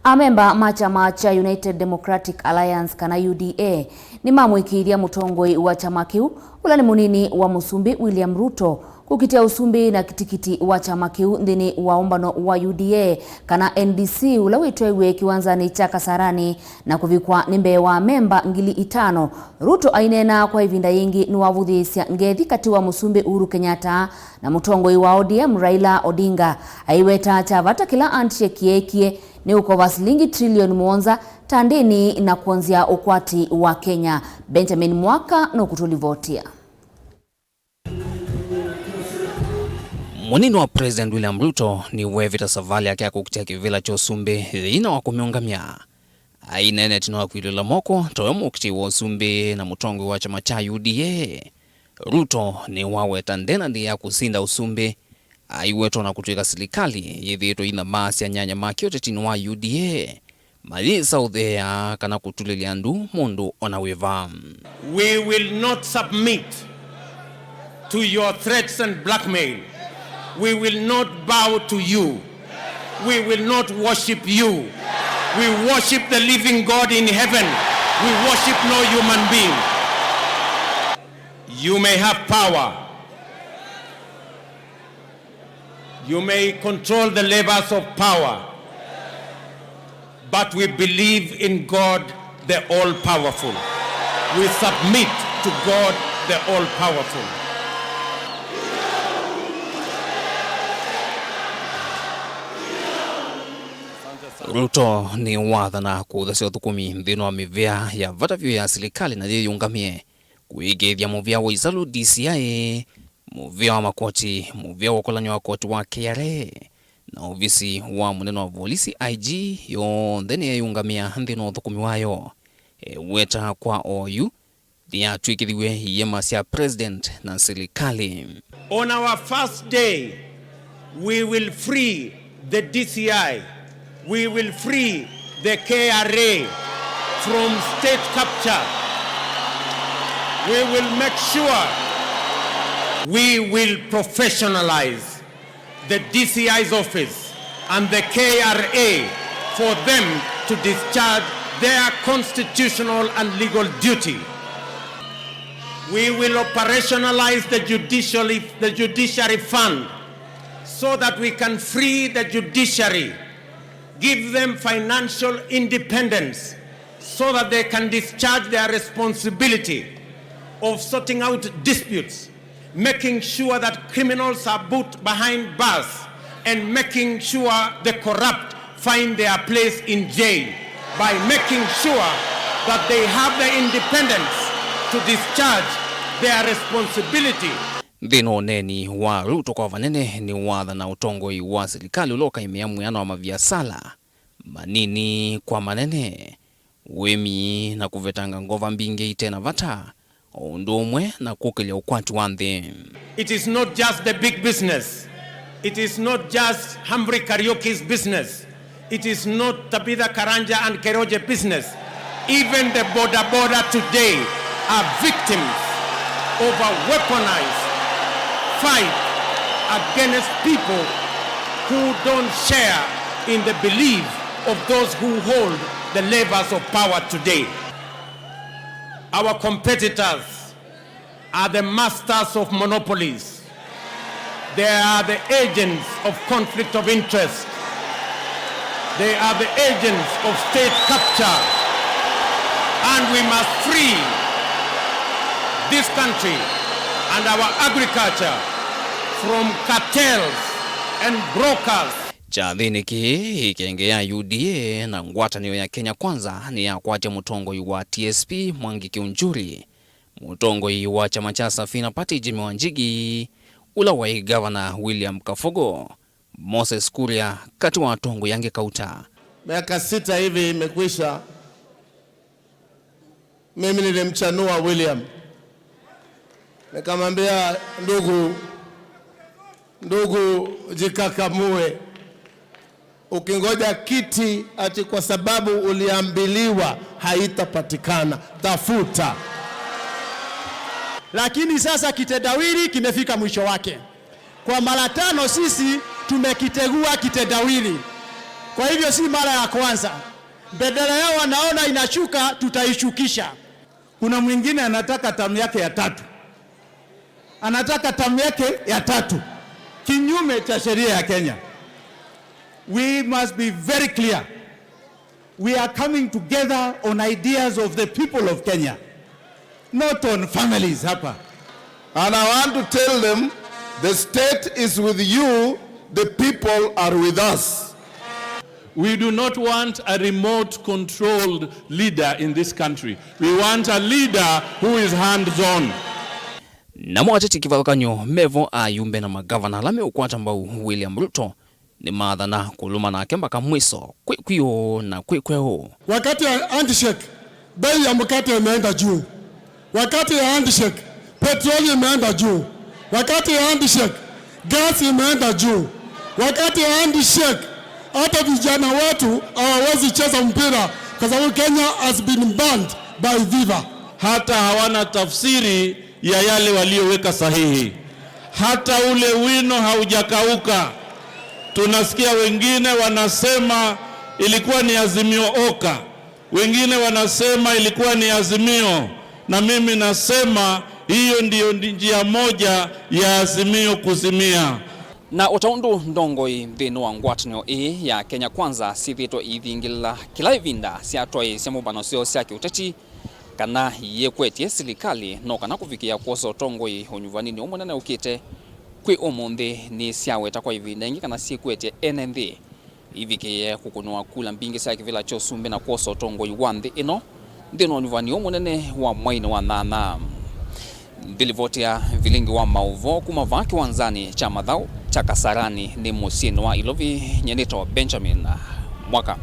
Amemba machama cha United Democratic Alliance kana UDA nimamwikiria Mutongoi wa chama kiu ula ni munini wa musumbi William Ruto Kukitia Usumbi na tikiti wa chama kiu nthini wa umbano wa UDA kana NDC ula watwaiw'a kiwanzani cha Kasarani na kuvikwa ni mbee wa Amemba 5,000. Ruto aineena kwa ivinda yingi niwavuthiisya ngethi kati wa musumbi Uhuru Kenyatta na Mutongoi wa ODM Raila Odinga aiweta cha vata kila handshake yekie ni ukova shilingi trilioni 1 tandini na kuanzia ukwati wa Kenya. Benjamin Mwaka no kutulivotia. Munini wa President William Ruto ni wevita savali yake Kukitia Usumbi Usumbi wa kumiungamia. Aineena tinoa kuilula moko toyo Kukitia Usumbi na Mutongoi wa chama cha UDA. Ruto ni waweta ndena ndiya kusinda Usumbi aiweto na kutuika serikali yithito ina masi ya nyanya makiote tini wa UDA malisa udhea kana kutulilia andu mundu onaweva. We will not submit to your threats and blackmail. We will not bow to you. We will not worship you. We worship the living God in heaven. We worship no human being. You may have power. You may control the levers of power. But we believe in God, the all-powerful. We submit to God, the all-powerful. Ruto ni watha na kuthasya uthukumi nthini wa mivea ya vata vyo ya serikali na yiyungamie kuigithia muvea wa isalu DCI, muvea wa makoti, muvea wa ukolanywa wa koti wa KRA na ofisi wa munene wa polisi IG yo nthini yiyungamia nthini wa uthukumi wayo. Weta kwa OU ya twikithwe yema sia president na serikali. On our first day, we will free the DCI. We will free the KRA from state capture. We will make sure we will professionalize the DCI's office and the KRA for them to discharge their constitutional and legal duty. We will operationalize the judiciary fund so that we can free the judiciary, give them financial independence so that they can discharge their responsibility of sorting out disputes, making sure that criminals are put behind bars, and making sure the corrupt find their place in jail by making sure that they have the independence to discharge their responsibility. Dhino neni wa Ruto kwa vanene ni watha na utongoi wa serikali uloka imea mwiano wa maviasala manini kwa manene wemi na kuvetanga ngova mbinge itena vata ondumwe na kukilia ukwati wa nthi. It is not just the big business. It is not just Humphrey Karaoke's business. It is not Tabitha Karanja and Keroje business. Even the border today are victims of a weaponized fight against people who don't share in the belief of those who hold the levers of power today. Our competitors are the masters of monopolies. They are the agents of conflict of interest. They are the agents of state capture. And we must free this country and our agriculture from cartels and brokers. Chathini ki ikenge ya UDA na ngwatanio ya Kenya Kwanza ni ya kwatia Mutongoi wa TSP Mwangi Kiunjuri, Mutongoi wa chama cha Safina Party Jimmy Wanjigi, ula wa Governor William Kafogo, Moses Kuria kati wa Tongo yange kauta. Miaka 6 hivi imekwisha. Mimi nilimchanua William. Nikamwambia ndugu jikakamue. Ukingoja kiti ati kwa sababu uliambiliwa haitapatikana, tafuta. Lakini sasa kitendawili kimefika mwisho wake. Kwa mara 5 sisi tumekitegua kitendawili. Kwa hivyo si mara ya kwanza. Bendera yao wanaona inashuka, tutaishukisha. Kuna mwingine anataka tamu yake ya 3. Anataka tamu yake ya 3. Kinyume cha sheria ya Kenya. We must be very clear. We are coming together on ideas of the people of Kenya, not on families hapa. And I want to tell them, the state is with you, the people are with us. We do not want a remote-controlled leader in this country. We want a leader who is hands-on. Na mwateti kivalukanyo mevo ayumbe na magavana lame ukwata mbau William Ruto ni maathana kuluma na kemba kamwiso kwikwiyo na kwikweo. Wakati ya handshake, bei ya mkate imeenda juu. Wakati ya handshake, petroli imeenda juu. Wakati ya handshake, gas imeenda juu. Wakati ya handshake, hata vijana wetu hawawezi cheza mpira kwa sababu Kenya has been banned by FIFA. Hata hawana tafsiri ya yale walioweka sahihi. Hata ule wino haujakauka. Tunasikia wengine wanasema ilikuwa ni azimio oka. Wengine wanasema ilikuwa ni azimio. Na mimi nasema hiyo ndiyo njia moja ya azimio kuzimia. Na utaundu ndongoi nthini wa ngwatanio ya Kenya Kwanza sithitwo ivingila kila ivinda siatwai cia mubano sio cia kiuteti kana yekwetie serikali no kana kuvikia kuosa utongoi unyuvanini munene ukite kwi umuthi ni siaweta kwa ivinda ingi kana siekwetie NND ivikie kukunwa kula mbingi cia kivila cha Usumbi na kuosa utongoi wa nthi ino nthini unyuvanini munene wa mwaini wa thana bilivotia vilingi wa mauvo kumava kiwanzani cha mathau cha Kasarani ni musini wa Ilovi Nyenito Benjamin Mwaka.